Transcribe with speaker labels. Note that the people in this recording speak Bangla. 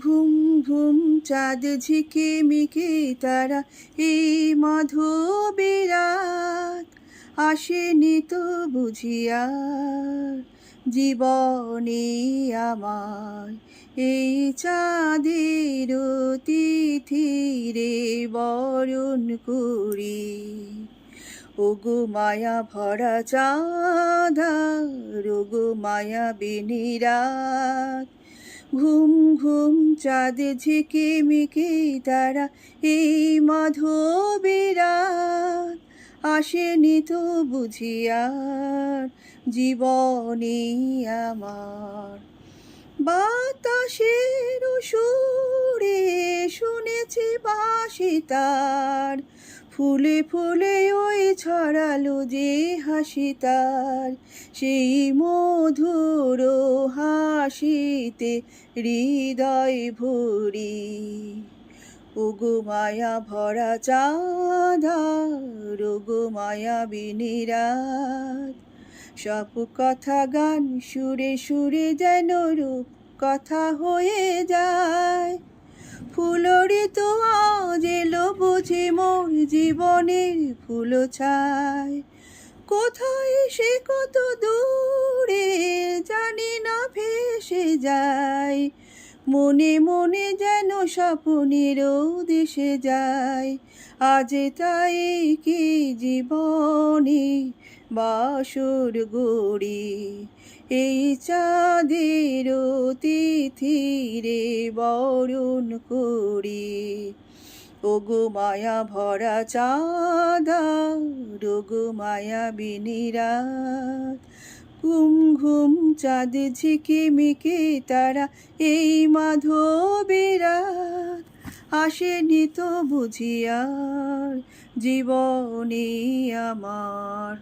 Speaker 1: ঘুম ঘুম চাঁদ ঝিকিমিকি তারা, এই মাধবীরাত আসেনি তো বুঝিয়া জীবনে আমার। এই চাঁদের তিথিরে বরণ করি, ওগো মায়া ভরা চাঁদ, ওগো মায়া বিনি রাত। ঘুম ঘুম চাঁদ ঝিকিমিকি তারা, এই মাধবীরাত আসেনি তো বুঝিয়ার জীবনে আমার। বাতাসের সুরে শুনেছি বাঁশি তার, ফুলে ফুলে ওই ছড়ালো যে হাসি তার, সেই মধুর হাসিতে হৃদয় ভরি। ওগো মায়া ভরা চাঁদ, ওগো মায়া বিনি রাত। সব কথা গান সুরে সুরে যেন রূপ কথা হয়ে যায়। ফুলরি তো আজ এলো বুঝি মোর জীবনের ফুল ছায়। কোথায় সে কত দূরে জানি না ভেসে যায়, মনে মনে যেন স্বপ্নের দেশে যায়। আজ তাই কি জীবনে বাসর গড়ি, এই চাঁদের তিথিরে বরণ করি। ওগো মায়া ভরা চাঁদ, ওগো মায়া বিনি রাত। ঘুম ঘুম চাঁদ ঝিকিমিকি তারা, এই মাধবীরাত আসেনি তো বুঝিয়ার জীবনে আমার।